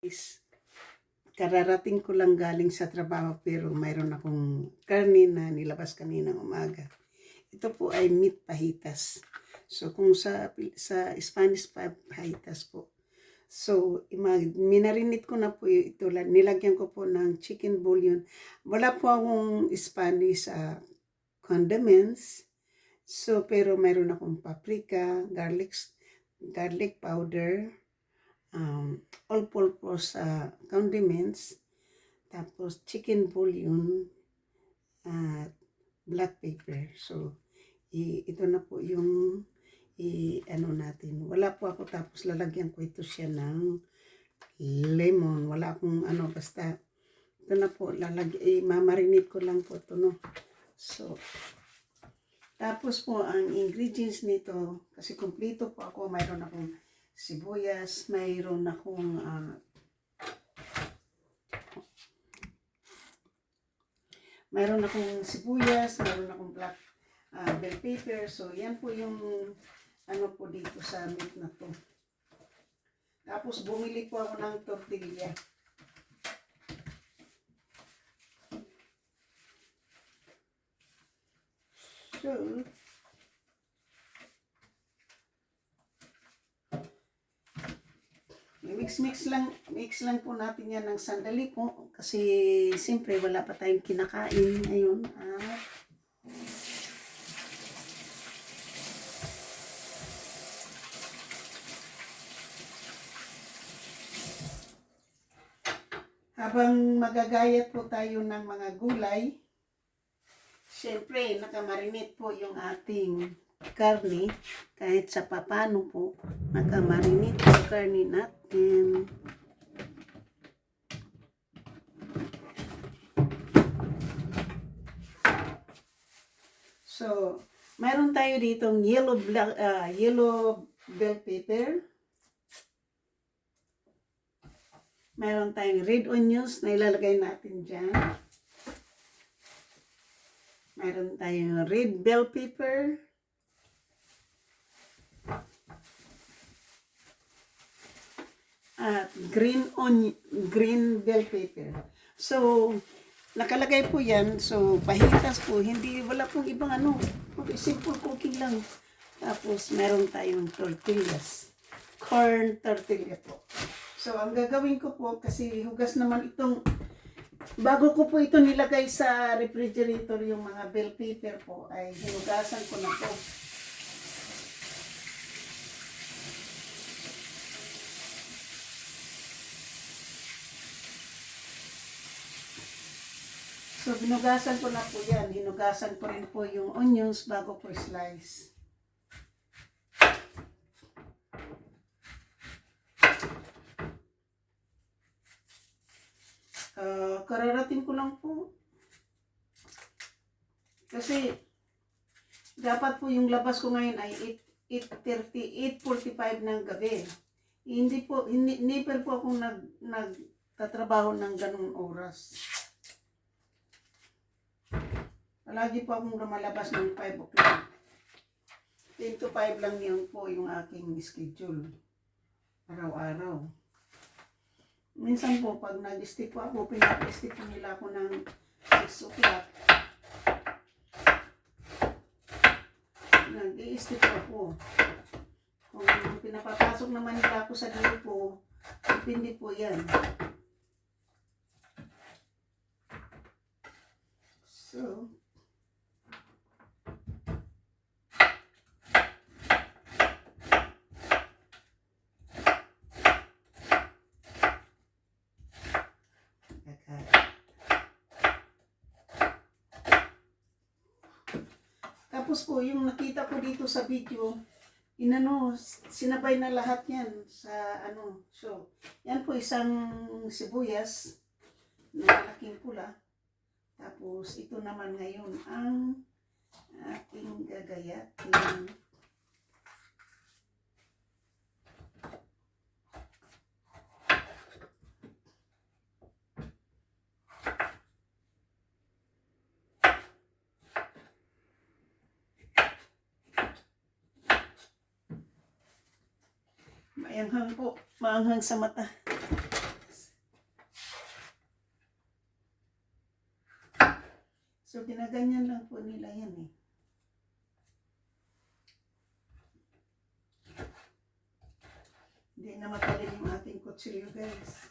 Is kararating ko lang galing sa trabaho pero mayroon akong karne na nilabas kaninang umaga. Ito po ay meat fajitas. So kung sa Spanish fajitas po. So minarinate ko na po ito. Nilagyan ko po ng chicken bouillon. Wala po akong Spanish condiments. So pero mayroon akong paprika, garlic powder, all-purpose condiments, tapos chicken bouillon, at black pepper. So, ito na po yung ano natin. Wala po ako, tapos lalagyan ko ito siya ng lemon. Wala akong ano, basta ito na po, mamarinate ko lang po ito, no? So, tapos po, ang ingredients nito, kasi kumpleto po ako, mayroon akong sibuyas, mayroon akong sibuyas, mayroon akong black bell pepper. So, yan po yung ano po dito sa meat na to. Tapos, bumili po ako ng tortilla. So, mix lang po natin yan ng sandali po. Kasi, siyempre, wala pa tayong kinakain ngayon. Habang magagayat po tayo ng mga gulay, siyempre, nakamarinate po yung ating karne. Kahit sa papano po, nakamarinate yung karne natin. So, mayroon tayo ditong yellow bell pepper. Mayroon tayong red onions na ilalagay natin dyan. Mayroon tayong red bell pepper. At green bell pepper. So, nakalagay po yan. So, pahitas po. Wala pong ibang ano. Simple cooking lang. Tapos, meron tayong tortillas. Corn tortilla po. So, ang gagawin ko po, kasi hugas naman itong, bago ko po ito nilagay sa refrigerator, yung mga bell pepper po, ay hinugasan ko na po. So, binugasan ko na po yan. Hinugasan ko rin po yung onions bago ko slice. Kararating ko lang po. Kasi, dapat po yung labas ko ngayon ay 8:45 ng gabi. Never po akong nagtatrabaho ng ganung oras. Palagi po akong lumalabas ng 5 o'clock. 10 to 5 lang yun po yung aking schedule. Araw-araw. Minsan po, pag nag-stick po ako, pinag-stick nila ako ng 6 o'clock. Nag-i-stick ako. Kung pinapapasok naman nila ako sa grupo, depende po yan. So, tapos po, yung nakita ko dito sa video, sinabay na lahat yan sa So, yan po isang sibuyas na malaking pula. Tapos, ito naman ngayon ang ating gagayatin. Maanghang po. Maanghang sa mata. So, ginaganyan lang po nila yan eh. Hindi na matalim yung ating kutsilyo, guys.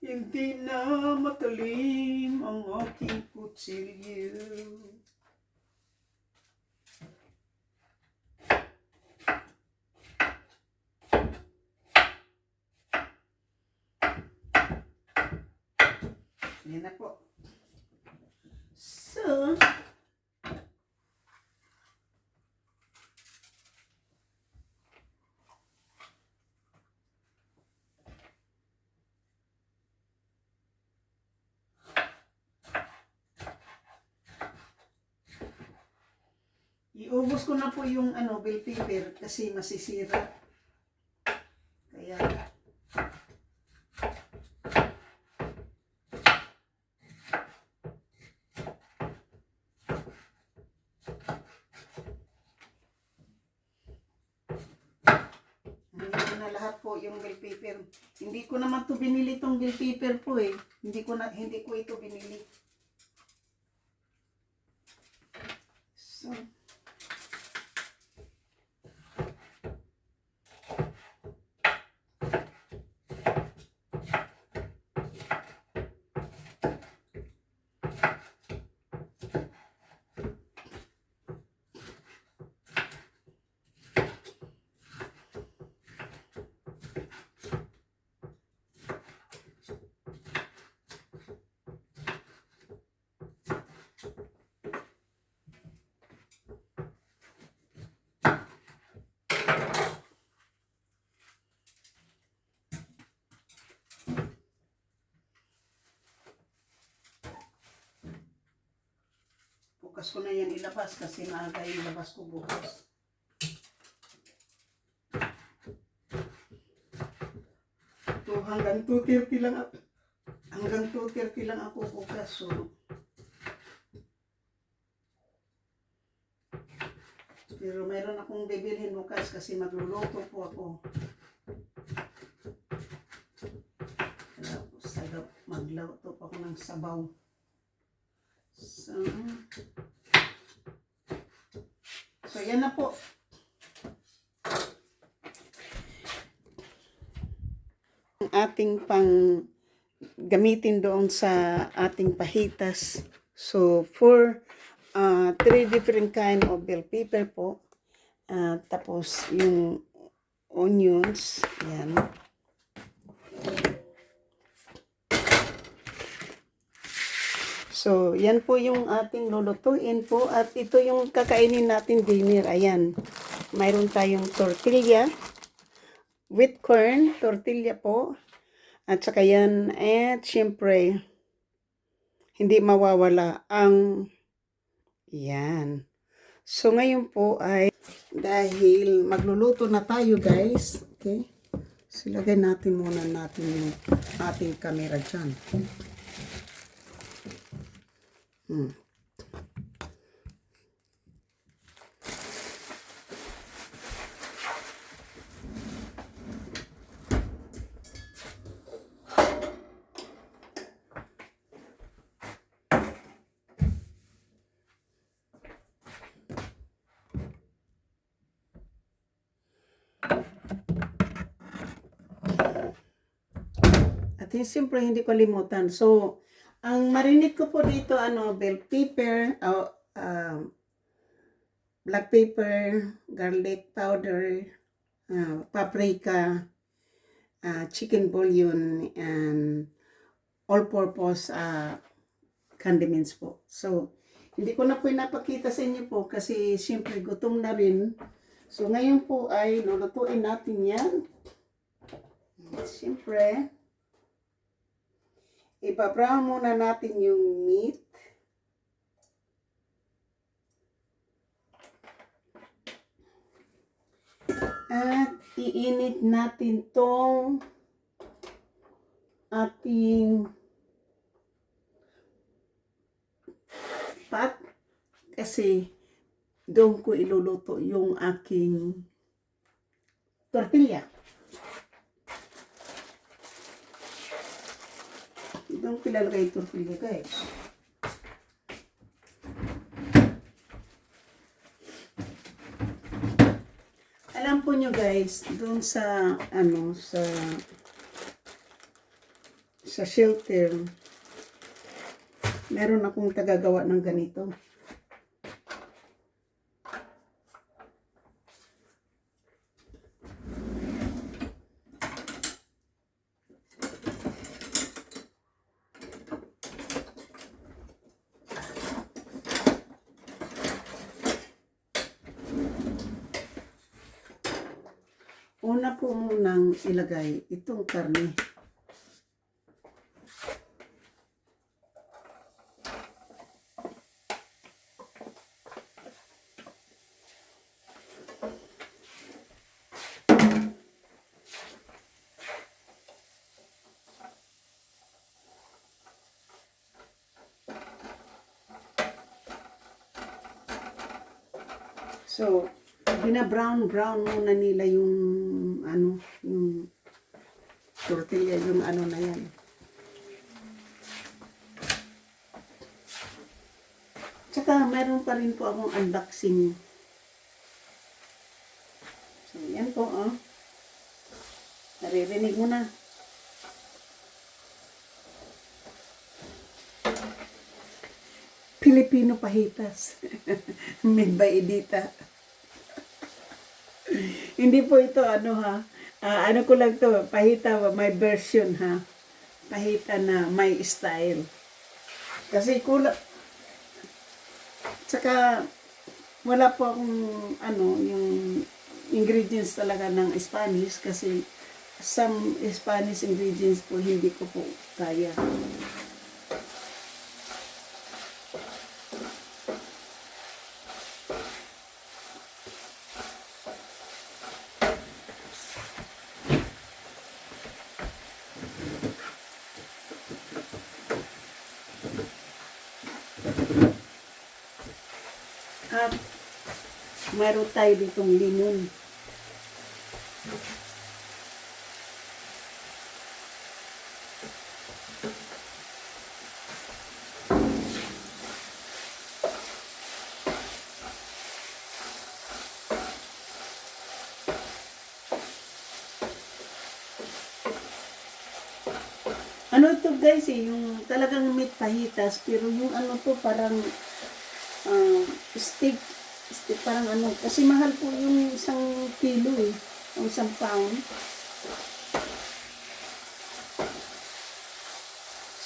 Hindi na matalim ang aking kutsilyo. Yan na po. So, iubos ko na po yung bell pepper kasi masisira. Kaya, hindi na lahat po yung bell pepper. Hindi ko naman to binili tong bell pepper po eh. Hindi ko ito binili. So, bukas ko na yan ilabas kasi maaga yung labas ko bukas. So, hanggang 2:30 lang ako. Hanggang 2:30 lang ako bukas. So, pero mayroon akong bibilhin bukas kasi magluluto po ako. Magluto po ako ng sabaw. So yan na po. Ang ating pang gamitin doon sa ating pahitas. So for 3 different kind of bell pepper po. Tapos yung onions, yan. So, yan po yung ating lulutuin po. At ito yung kakainin natin dinner. Ayan. Mayroon tayong tortilla. With corn. Tortilla po. At saka yan. At syempre, hindi mawawala ang yan. So, ngayon po ay dahil magluluto na tayo guys. Okay. Silagay natin muna yung ating camera dyan. At siyempre hindi ko limutan. So, ang marinate ko po dito, bell pepper, black pepper, garlic powder, paprika, chicken bouillon, and all-purpose condiments po. So, hindi ko na po napakita sa inyo po kasi siyempre gutom na rin. So, ngayon po ay lulutuin natin yan. Siyempre, ipa-brown muna natin yung meat. At iinit natin tong ating kasi doon ko iluluto yung aking tortilla. Doon ko ilalagay yung tortilla, guys. Alam po nyo guys, doon sa sa shelter, meron akong tagagawa ng ganito. Una po munang ilagay itong karne. So, bina-brown muna nila yung yung tortilla, yung na yan. Tsaka meron pa rin po akong unboxing. So, yan po, oh. Naririnig mo na. Filipino pahitas. Made by Edita. Hindi po ito ano ko lang to, pahita, my version ha. Pahita na my style. Kasi kulang. Tsaka wala po akong yung ingredients talaga ng Spanish kasi some Spanish ingredients po hindi ko po kaya. At mayroon tayo ditong limon. Ano to guys yung talagang meat fajitas, pero yung to parang steak parang kasi mahal po yung 1 kilo o 1 pound.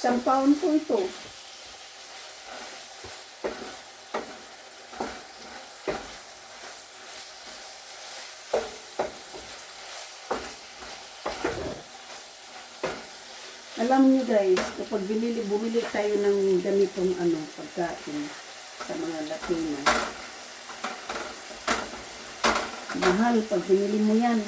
1 pound po ito. Alam niyo guys, kapag bumili tayo ng ganitong pagkain sa mga Latino, mahal pag binili mo yan.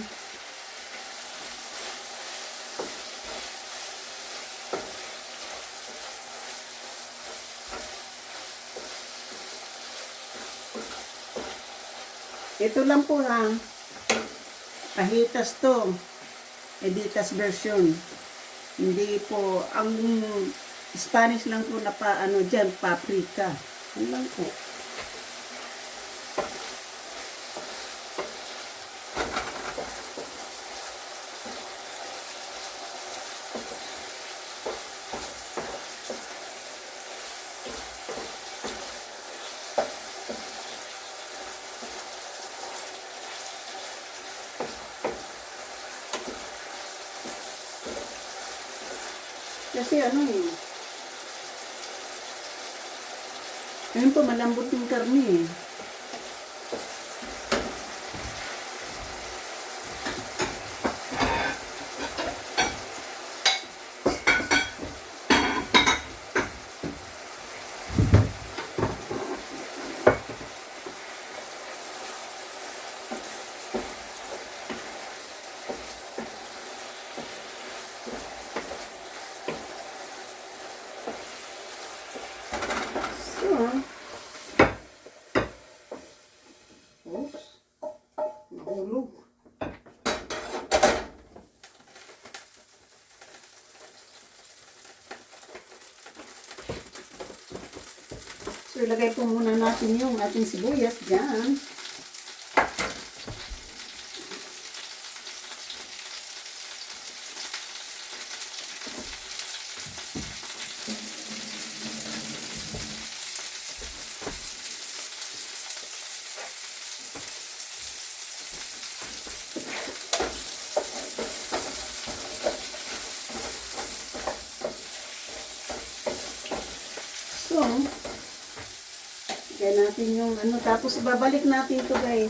Ito lang po ha, pahitas to, Edita's version. Hindi po, ang Spanish lang po na dyan, paprika. Ano lang po. Kasi ngayon po malambot yung karne So, So, ilagay po muna natin yung ating sibuyas dyan. So, kaya natin yung ano, tapos babalik natin ito guys.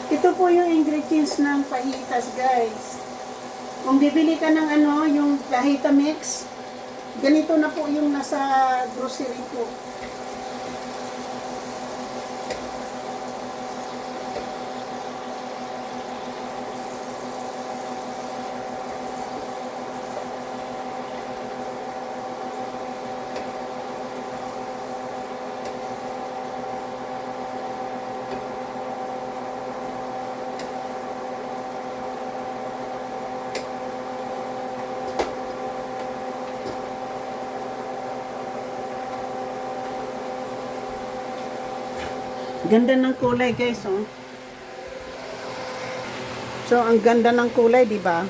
Ito po yung ingredients ng fajitas guys. Kung bibili ka ng ano, yung fajita mix, ganito na po yung nasa grocery po. Ganda ng kulay guys, oh. So, ang ganda ng kulay, di ba?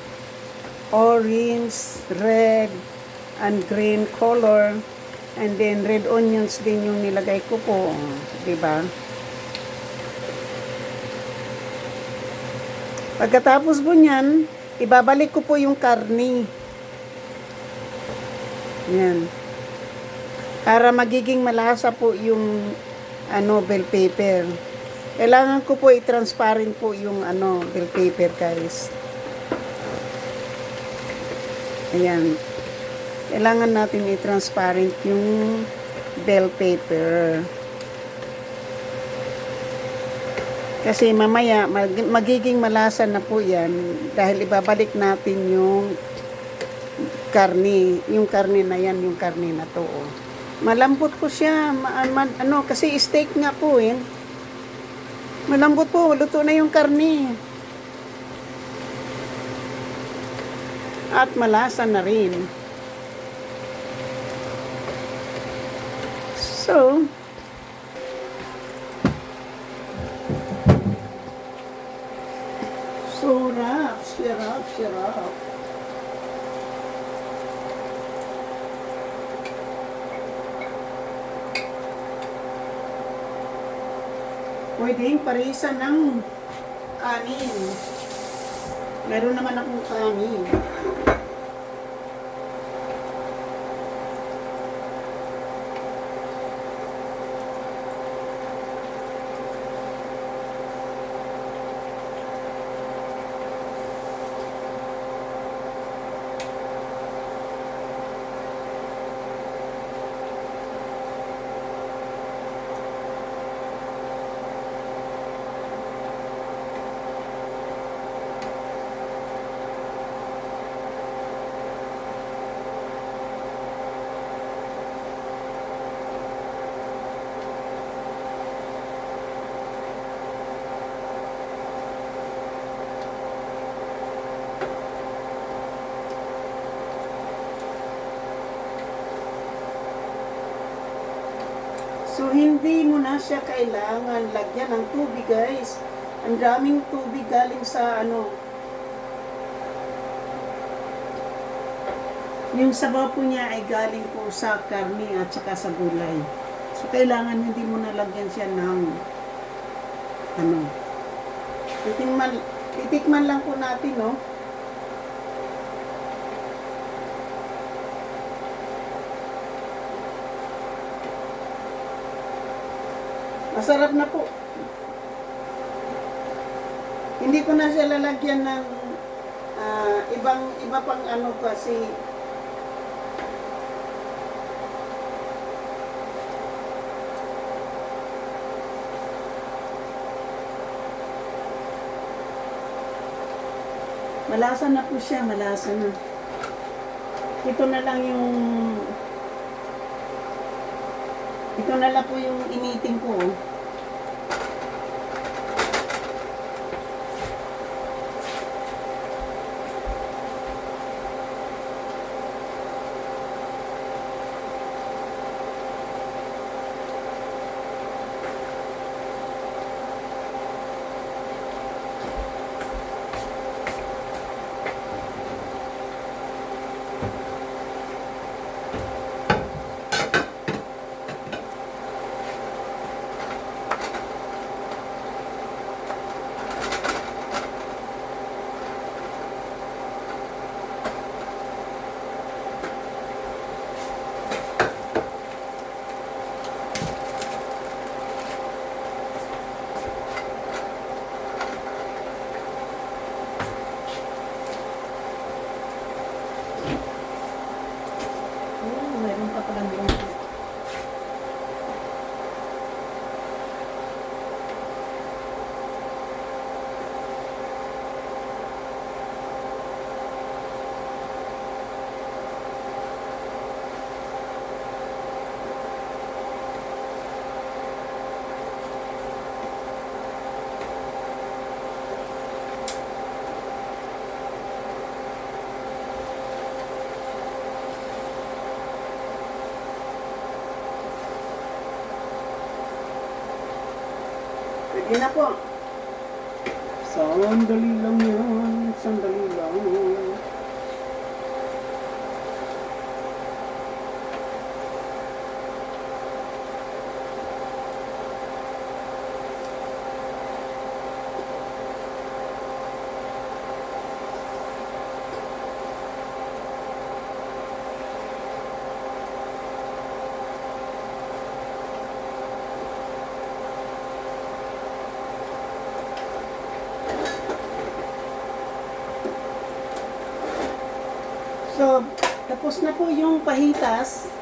Orange, red, and green color. And then, red onions din yung nilagay ko po, di ba? Pagkatapos po niyan, ibabalik ko po yung karni. Yan. Para magiging malasa po yung ano, bell pepper. Kailangan ko po i-transparent po yung ano, bell pepper guys. Ayan. Kailangan natin i-transparent yung bell pepper. Kasi mamaya magiging malasa na po yan dahil ibabalik natin yung karni. Yung karni na yan, yung karni na to. Oh. Malambot po siya, ano, kasi steak nga po eh. Malambot po, luto na yung karni. At malasa na rin. So, sarap. Pwedeng parisa ng kanin. Meron naman akong kanin. So, hindi mo na siya kailangan lagyan ng tubig, guys. Ang daming tubig galing sa ano. Yung sabaw po niya ay galing po sa karne at saka sa gulay. So, kailangan hindi mo na lagyan siya ng ano. Titikman lang po natin, no? Masarap na po. Hindi ko na siya lalagyan ng iba pang ano kasi malasa na po siya, malasa na. Ito na lang po yung initing ko. Oh. Meron pa palang yung pwede na po. Sandali lang yan. Sandali lang. So, tapos na po yung pahitas.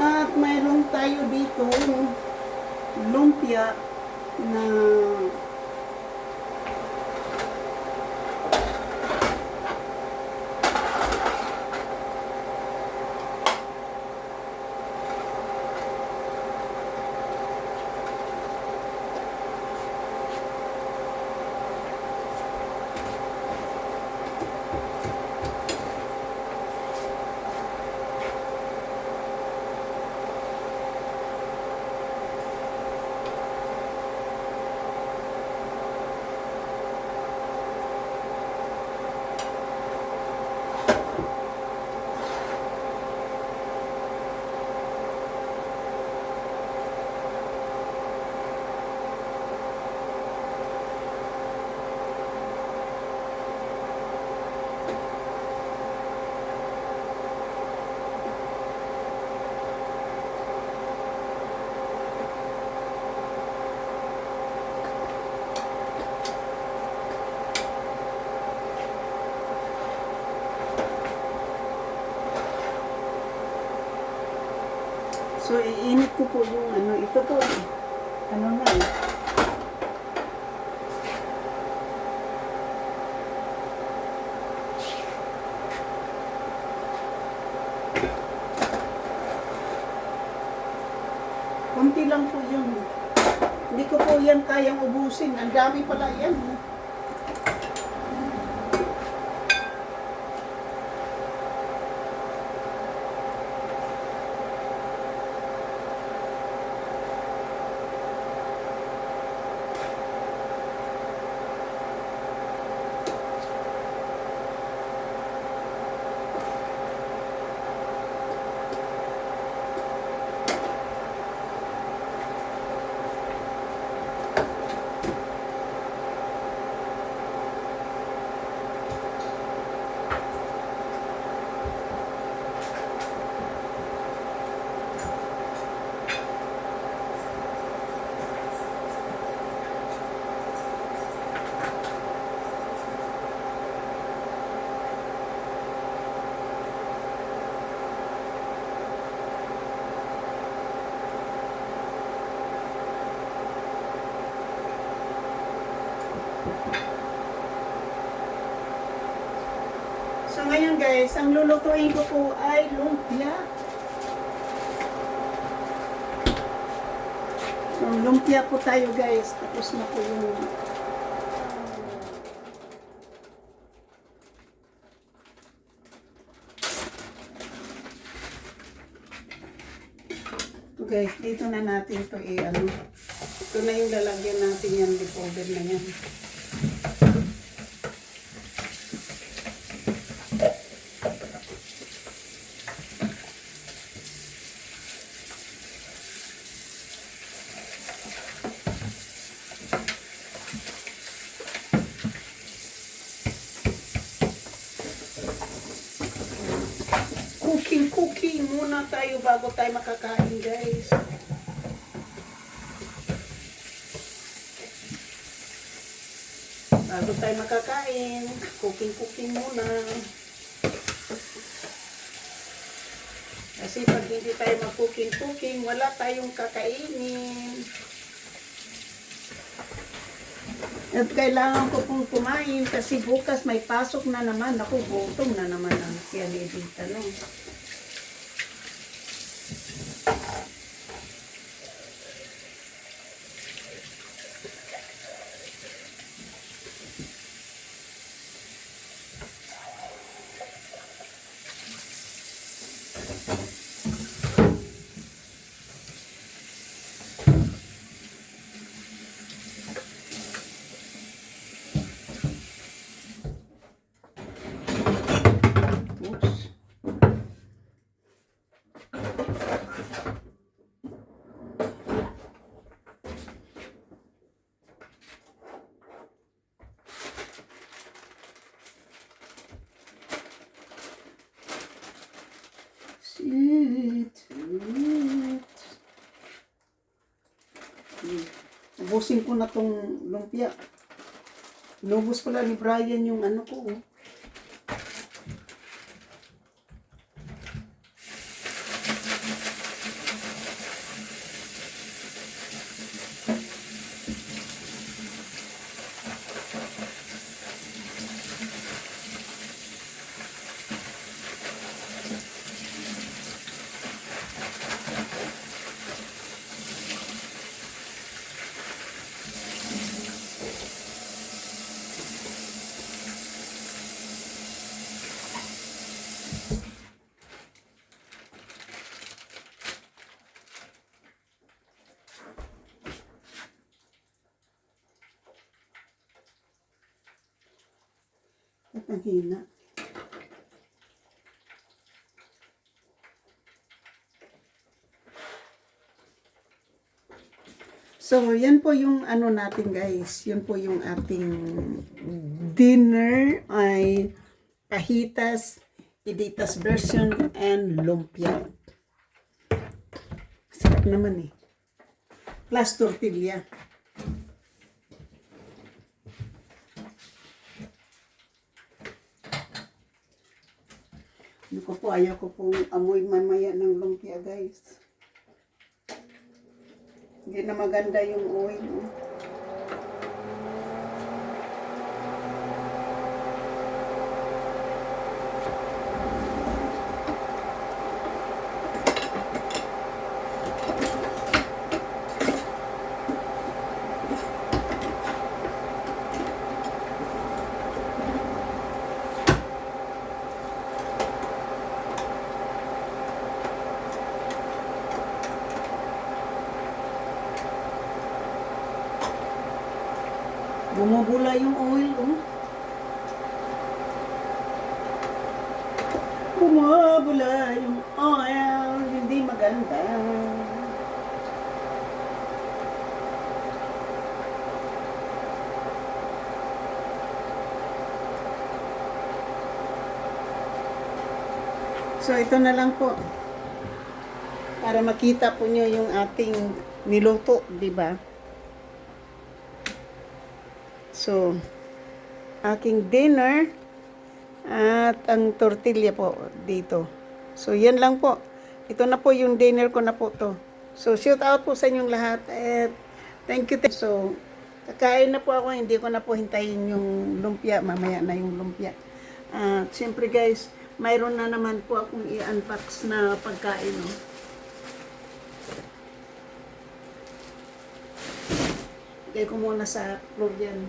At mayroon tayo dito lumpia na so iinit ko po yung ano, ito po ano na konti lang po yun. Hindi ko po yan kayang ubusin. Ang dami pala yan. So ngayon guys, ang lulutuin ko po ay lumpia. So lumpia po tayo guys. Tapos na po yung okay, dito na natin ito i-ano. Ito na yung lalagyan natin yan, decoder na yan. Cooking muna tayo bago tayo makakain guys. Bago tayo makakain, cooking muna. Kasi pag hindi tayo mag-cooking, wala tayong kakainin. At kailangan ko pong kumain kasi bukas may pasok na naman. Ako, gutom na naman ang tiyan ni Dita, no? Oops. Ubusin ko na tong lumpia. Inubos pala ni Brian yung ano ko. Oh. At ang hina. So, yan po yung ano natin guys. Yan po yung ating dinner ay fajitas, Editas version, and lumpia. Sarap naman eh. Plus tortilla. Ano ko po, ayaw ko pong amoy mamaya ng lumpia guys. Hindi na maganda yung oil. Bumubula yung oil, oh. Bumubula yung oil, hindi maganda. So, ito na lang po. Para makita po nyo yung ating niluto, di ba? So, aking dinner at ang tortilla po dito. So, yan lang po. Ito na po yung dinner ko na po to. So, shout out po sa inyong lahat. At thank you. So, kakain na po ako. Hindi ko na po hintayin yung lumpia. Mamaya na yung lumpia. At siyempre guys, mayroon na naman po akong i-unbox na pagkain. No? Lagay ko muna sa floor yan.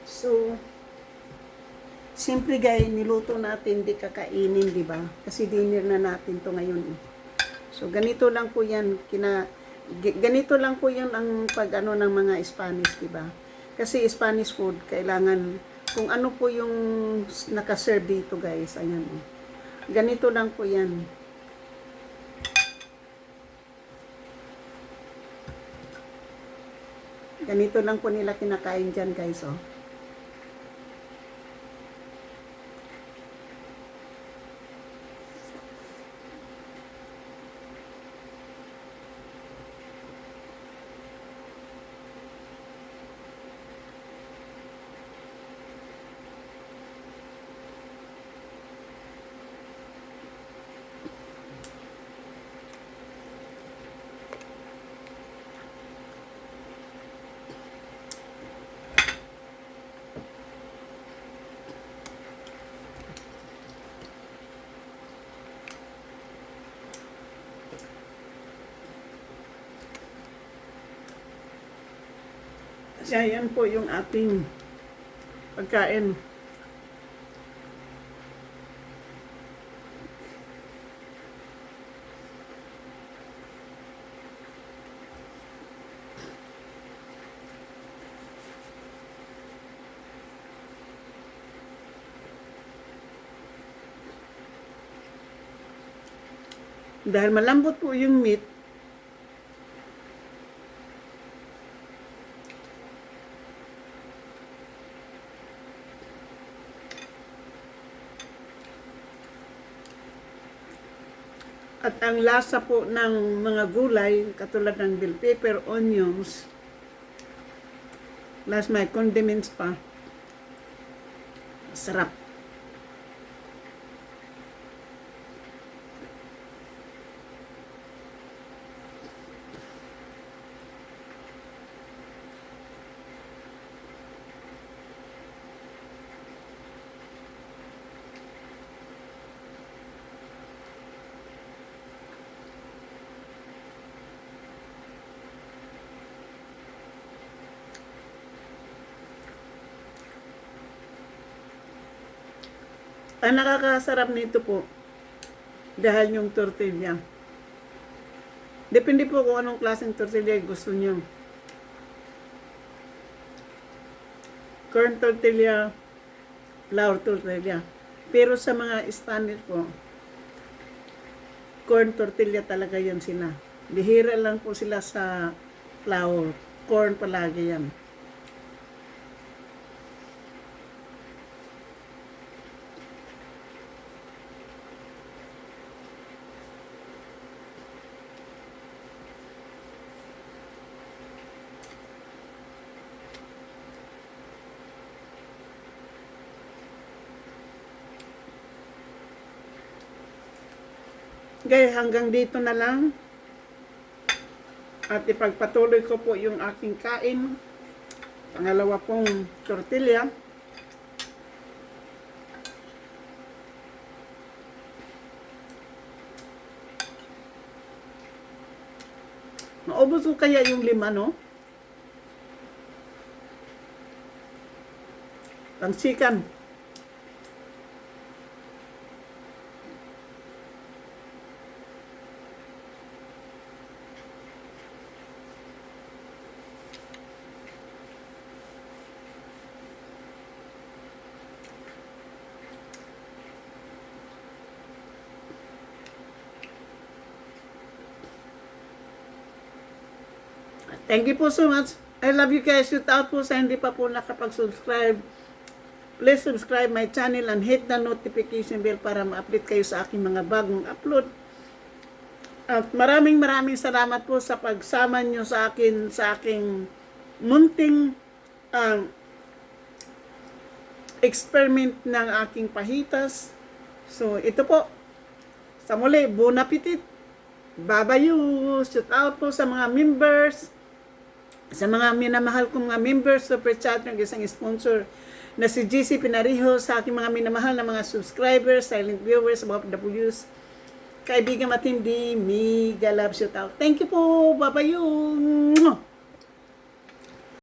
So, siyempre guys, niluto natin, di kakainin, di ba? Kasi dinner na natin to ngayon. So, ganito lang po yan, ganito lang po yun ang pag-ano ng mga Spanish, di ba? Kasi Spanish food, kailangan, kung ano po yung nakaserve dito guys, ayan. Ganito lang po yan. Ganito lang po nila kinakain dyan guys, oh. Yan po yung ating pagkain. Dahil malambot po yung meat, at ang lasa po ng mga gulay, katulad ng bell pepper, onions, plus may condiments pa. Sarap. Ang nakakasarap nito po, dahil yung tortilla. Depende po kung anong klaseng tortilla gusto nyo. Corn tortilla, flour tortilla. Pero sa mga Spanish po, corn tortilla talaga yan sila. Bihira lang po sila sa flour. Corn palagi yan. Guys, hanggang dito na lang. At ipagpatuloy ko po yung aking kain. Pangalawa pong tortilla. Maubos ko kaya yung 5, no? Pangsikan. Thank you po so much. I love you guys. Shout out po sa hindi pa po nakapag-subscribe. Please subscribe my channel and hit the notification bell para ma-update kayo sa aking mga bagong upload. At maraming salamat po sa pagsama nyo sa akin sa aking munting experiment ng aking pahitas. So ito po, Sa muli, bon appetit! Babayu! Shout out po sa mga members, sa mga minamahal kong mga members, super chat ng isang sponsor na si GC Pinariho, sa aking mga minamahal na mga subscribers, silent viewers, mga PWs, kaibigan matindi, mega love shout out. Thank you po, babayu!